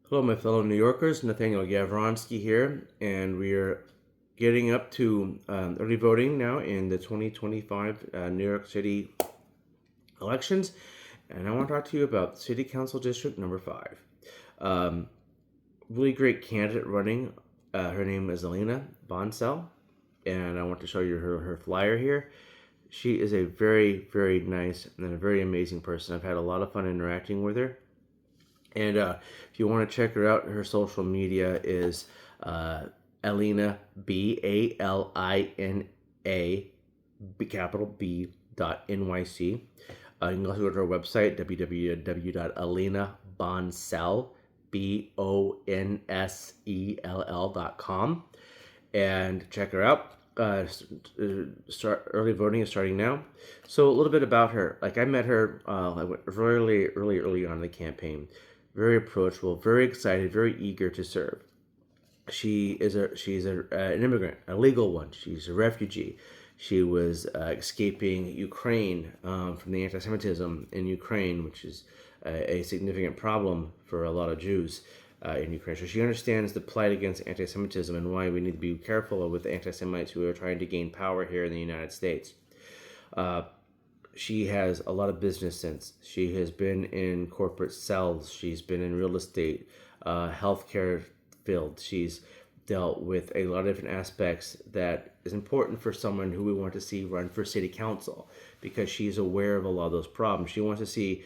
Hello, my fellow New Yorkers. Nathaniel Gavronsky here, and we are getting up to early voting now in the 2025 New York City elections. And I want to talk to you about City Council District number 5. Um, really great candidate running. Her name is Alina Bonsell, and I want to show you her flyer here. She is a very, very nice and a very amazing person. I've had a lot of fun interacting with her. And if you want to check her out, her social media is Alina, Balina, capital B dot NYC. You can also go to her website, www.alinabonsell, BONSELL.com, and check her out. Start early voting is starting now. So a little bit about her. Like I met her early on in the campaign. Very approachable, very excited, very eager to serve. An immigrant, a legal one. She's a refugee. She was escaping Ukraine from the anti-Semitism in Ukraine, which is a significant problem for a lot of Jews in Ukraine. So she understands the plight against anti-Semitism and why we need to be careful with anti-Semites who are trying to gain power here in the United States. She has a lot of business sense. She has been in corporate sales. She's been in real estate, healthcare field. She's dealt with a lot of different aspects that is important for someone who we want to see run for city council because she's aware of a lot of those problems. She wants to see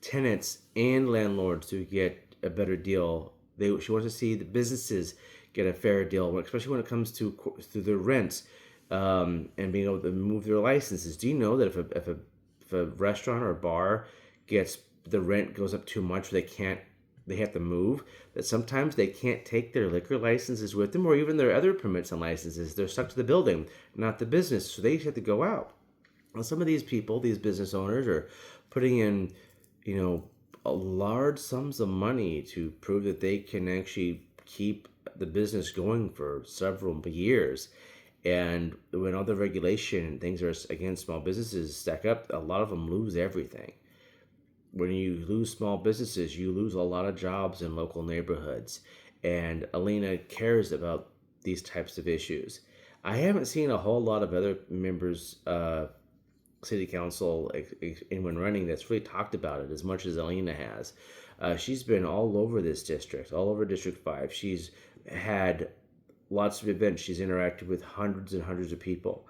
tenants and landlords to get a better deal. She wants to see the businesses get a fair deal, especially when it comes to the rents and being able to move their licenses. Do you know that if a restaurant or a bar gets the rent goes up too much, they have to move, that sometimes they can't take their liquor licenses with them or even their other permits and licenses. They're stuck to the building, not the business, so they have to go out. Well, some of these people, these business owners, are putting in, large sums of money to prove that they can actually keep the business going for several years. And when all the regulation and things are against small businesses stack up, a lot of them lose everything. When you lose small businesses, you lose a lot of jobs in local neighborhoods. And Alina cares about these types of issues. I haven't seen a whole lot of other members, city council, anyone running that's really talked about it as much as Alina has. She's been all over this district, all over District 5. She's had lots of events. She's interacted with hundreds and hundreds of people.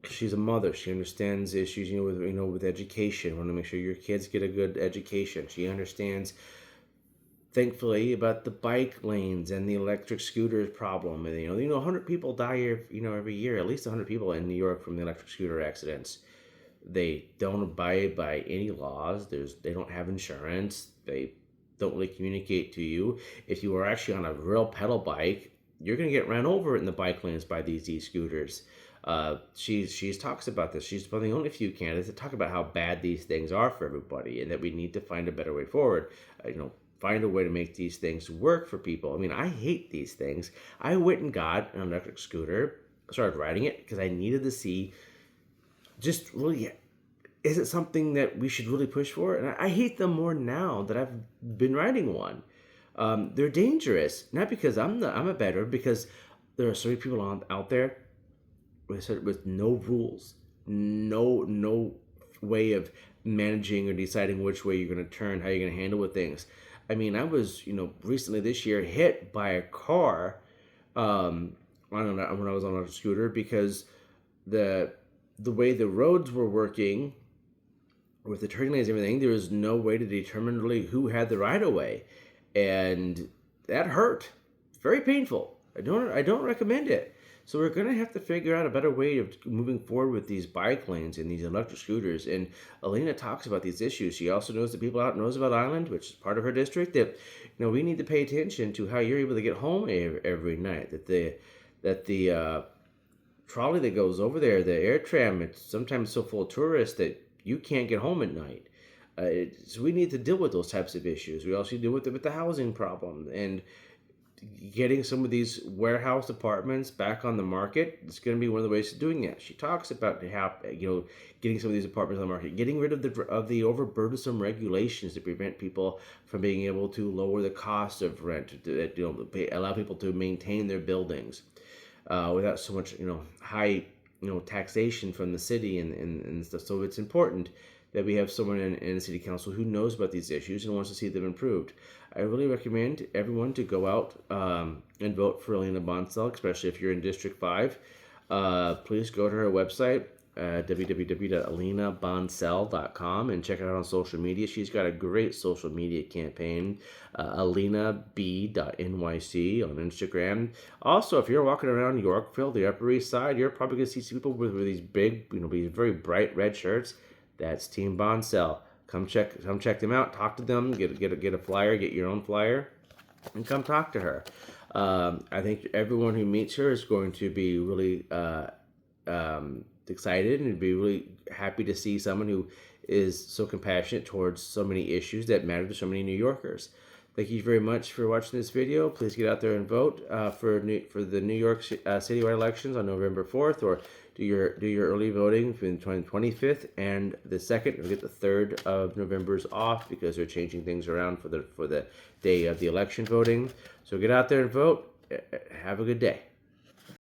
She's a mother. She understands issues, with education. Want to make sure your kids get a good education. She understands, thankfully, about the bike lanes and the electric scooters problem. And 100 people die, every year. At least 100 people in New York from the electric scooter accidents. They don't abide by any laws. They don't have insurance. They don't really communicate to you. If you are actually on a real pedal bike, you're going to get ran over in the bike lanes by these e-scooters. She talks about this. She's one of the only few candidates that talk about how bad these things are for everybody and that we need to find a better way forward. Find a way to make these things work for people. I mean, I hate these things. I went and got an electric scooter, started riding it because I needed to see just really, is it something that we should really push for? And I hate them more now that I've been riding one. They're dangerous, not because I'm a better, because there are so many people out there with no rules, no way of managing or deciding which way you're going to turn, how you're going to handle with things. I mean, I was, recently this year hit by a car when I was on a scooter because the way the roads were working with the turning lanes and everything, there was no way to determine really who had the right of way, and that hurt. It's very painful. I don't recommend it. So we're going to have to figure out a better way of moving forward with these bike lanes and these electric scooters. And Alina talks about these issues. She also knows the people out in Roosevelt Island, which is part of her district, that we need to pay attention to how you're able to get home every night. That the trolley that goes over there, the air tram, it's sometimes so full of tourists that you can't get home at night. So we need to deal with those types of issues. We also deal with the housing problem, and getting some of these warehouse apartments back on the market is going to be one of the ways of doing it. She talks about how, getting some of these apartments on the market, getting rid of the overburdensome regulations to prevent people from being able to lower the cost of rent, allow people to maintain their buildings without so much high taxation from the city and stuff. So it's important that we have someone in the city council who knows about these issues and wants to see them improved. I really recommend everyone to go out and vote for Alina Bonsell, especially if you're in District 5. Please go to her website, www.alinabonsell.com, and check her out on social media. She's got a great social media campaign, alinab.nyc on Instagram. Also, if you're walking around Yorkville, the Upper East Side, you're probably going to see some people with these big, these very bright red shirts. That's Team Bonsell. Come check them out. Talk to them. Get a flyer. Get your own flyer, and come talk to her. I think everyone who meets her is going to be really excited and be really happy to see someone who is so compassionate towards so many issues that matter to so many New Yorkers. Thank you very much for watching this video. Please get out there and vote for the New York citywide elections on November 4th, or do your early voting between the 25th and the 2nd. You'll get the 3rd of November's off because they're changing things around for the day of the election voting. So get out there and vote. Have a good day.